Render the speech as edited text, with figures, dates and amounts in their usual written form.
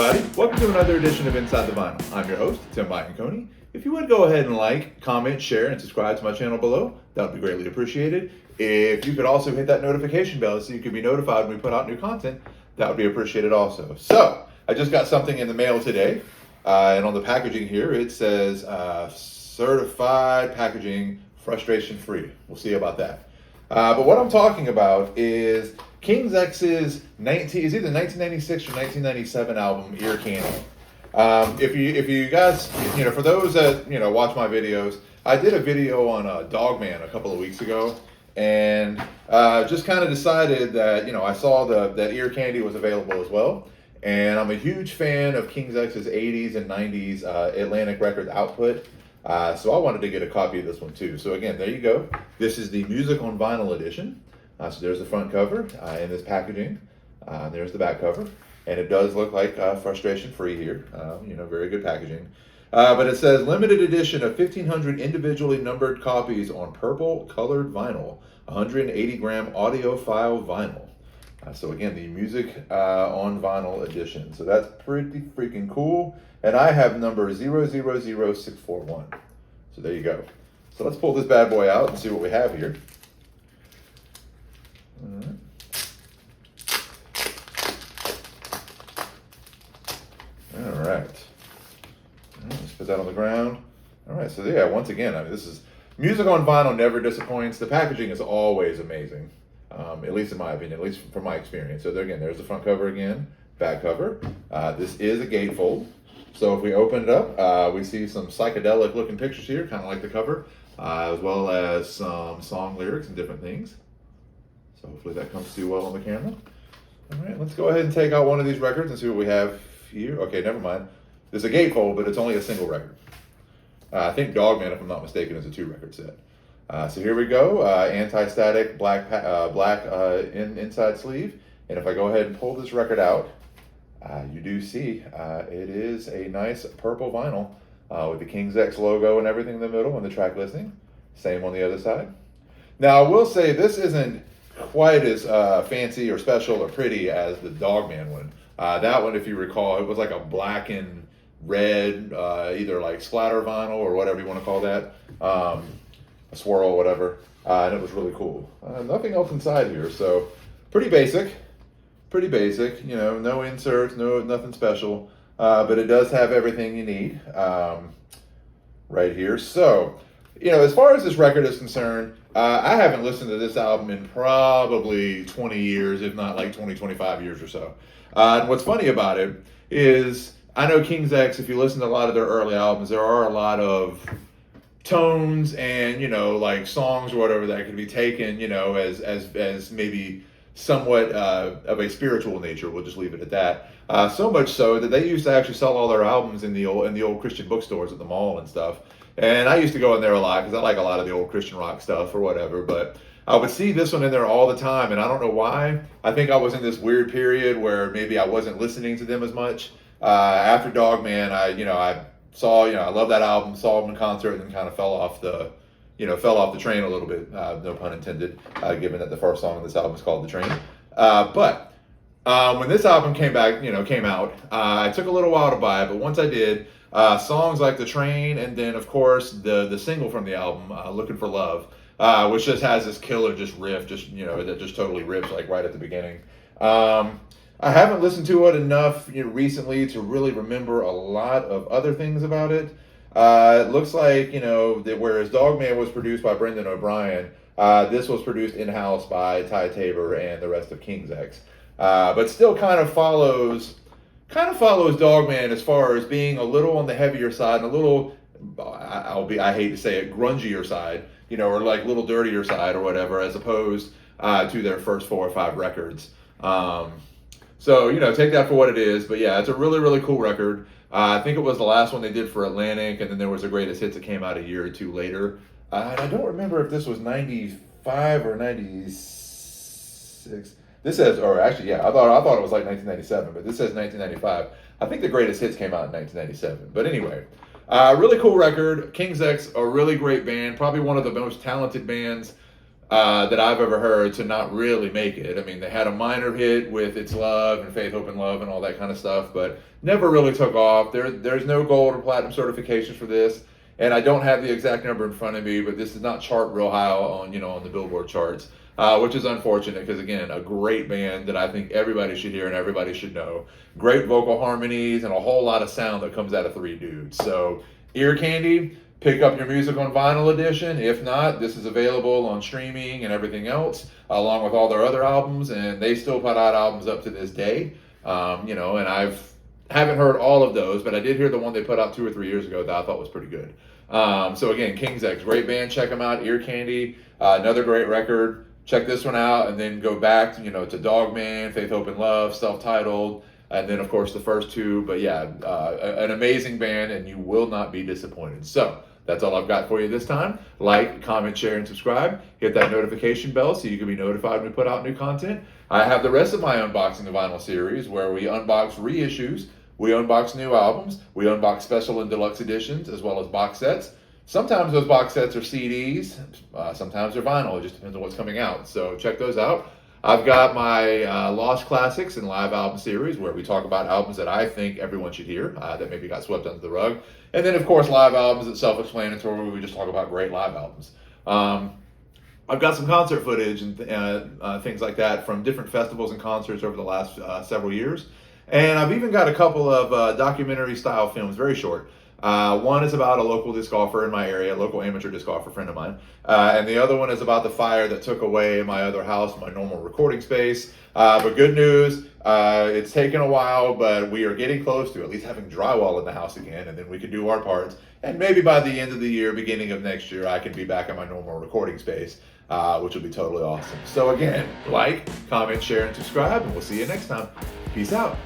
everybody. Welcome to another edition of Inside the Vinyl. I'm your host, Tim Coney. If you would go ahead and like, comment, share, and subscribe to my channel below, that would be greatly appreciated. If you could also hit that notification bell so you can be notified when we put out new content, that would be appreciated also. So, I just got something in the mail today, and on the packaging here it says certified packaging, frustration free. We'll see about that. But what I'm talking about is King's X's is either 1996 or 1997 album, Ear Candy. If you guys, for those that, watch my videos, I did a video on Dogman a couple of weeks ago, and just kind of decided that, I saw that Ear Candy was available as well. And I'm a huge fan of King's X's 80s and 90s Atlantic Records output. So I wanted to get a copy of this one too. So again, there you go. This is the Music on Vinyl edition. So there's the front cover in this packaging. There's the back cover. And it does look like frustration free here. Very good packaging. But it says limited edition of 1,500 individually numbered copies on purple colored vinyl, 180 gram audiophile vinyl. So again, the Music on Vinyl edition. So that's pretty freaking cool. And I have number 000641. So there you go. So let's pull this bad boy out and see what we have here. All right. All right. Let's put that on the ground. All right. So yeah, once again, this is Music on Vinyl never disappoints. The packaging is always amazing. At least in my opinion, at least from my experience. So there, again, there's the front cover again, back cover. This is a gatefold. So if we open it up, we see some psychedelic looking pictures here, kind of like the cover, as well as some song lyrics and different things. So hopefully that comes through well on the camera. All right, let's go ahead and take out one of these records and see what we have here. Okay, never mind. There's a gatefold, but it's only a single record. I think Dogman, if I'm not mistaken, is a 2-record set. So here we go, anti-static black inside sleeve. And if I go ahead and pull this record out, you do see it is a nice purple vinyl with the King's X logo and everything in the middle and the track listing. Same on the other side. Now I will say this isn't quite as fancy or special or pretty as the Dogman one. That one, if you recall, it was like a black and red, either like splatter vinyl or whatever you want to call that. A swirl, whatever, and it was really cool. Nothing else inside here, so pretty basic, no inserts, nothing special, but it does have everything you need right here. So, as far as this record is concerned, I haven't listened to this album in probably 20 years, if not like 20, 25 years or so. And what's funny about it is, I know King's X, if you listen to a lot of their early albums, there are a lot of tones and like songs or whatever that can be taken as maybe somewhat of a spiritual nature. We'll just leave it at that. So much so that they used to actually sell all their albums in the old Christian bookstores at the mall and stuff. And I used to go in there a lot because I like a lot of the old Christian rock stuff or whatever. But I would see this one in there all the time, and I don't know why. I think I was in this weird period where maybe I wasn't listening to them as much. After Dogman, I saw, I love that album, saw them in concert, and then kind of fell off the train a little bit, no pun intended, given that the first song on this album is called The Train. But when this album came out, it took a little while to buy it, but once I did, songs like The Train, and then of course the single from the album, Looking for Love, which just has this killer riff, that just totally rips like right at the beginning. I haven't listened to it enough recently to really remember a lot of other things about it. It looks like, that whereas Dogman was produced by Brendan O'Brien, this was produced in-house by Ty Tabor and the rest of King's X. But still kind of follows Dogman as far as being a little on the heavier side and a little, I hate to say it, grungier side, or like a little dirtier side or whatever, as opposed to their first 4 or 5 records. So, take that for what it is. But yeah, it's a really, really cool record. I think it was the last one they did for Atlantic, and then there was a Greatest Hits that came out a year or two later. And I don't remember if this was 95 or 96. This says, or actually, yeah, I thought it was like 1997, but this says 1995. I think the Greatest Hits came out in 1997. But anyway, really cool record. King's X, a really great band, probably one of the most talented bands that I've ever heard to not really make it. I mean, they had a minor hit with It's Love and Faith, Hope, and Love and all that kind of stuff, but never really took off. There's no gold or platinum certifications for this, and I don't have the exact number in front of me, but this does not chart real high on, on the Billboard charts, which is unfortunate because, again, a great band that I think everybody should hear and everybody should know. Great vocal harmonies and a whole lot of sound that comes out of three dudes. So, Ear Candy. Pick up your music on vinyl edition. If not, this is available on streaming and everything else, along with all their other albums, and they still put out albums up to this day. And haven't heard all of those, but I did hear the one they put out 2 or 3 years ago that I thought was pretty good. So again, King's X, great band. Check them out. Ear Candy, another great record. Check this one out, and then go back, to Dogman, Faith, Hope, and Love, self-titled. And then, of course, the first two. But yeah, an amazing band, and you will not be disappointed. So that's all I've got for you this time. Like, comment, share, and subscribe. Hit that notification bell so you can be notified when we put out new content. I have the rest of my Unboxing the Vinyl series where we unbox reissues, we unbox new albums, we unbox special and deluxe editions, as well as box sets. Sometimes those box sets are CDs, sometimes they're vinyl. It just depends on what's coming out. So check those out. I've got my Lost Classics and Live Album series where we talk about albums that I think everyone should hear that maybe got swept under the rug. And then, of course, live albums that's self-explanatory where we just talk about great live albums. I've got some concert footage and things like that from different festivals and concerts over the last several years. And I've even got a couple of documentary-style films, very short. One is about a local disc golfer in my area, a local amateur disc golfer friend of mine. And the other one is about the fire that took away my other house, my normal recording space. But good news, it's taken a while, but we are getting close to at least having drywall in the house again, and then we can do our parts. And maybe by the end of the year, beginning of next year, I can be back in my normal recording space, which will be totally awesome. So again, like, comment, share, and subscribe, and we'll see you next time. Peace out.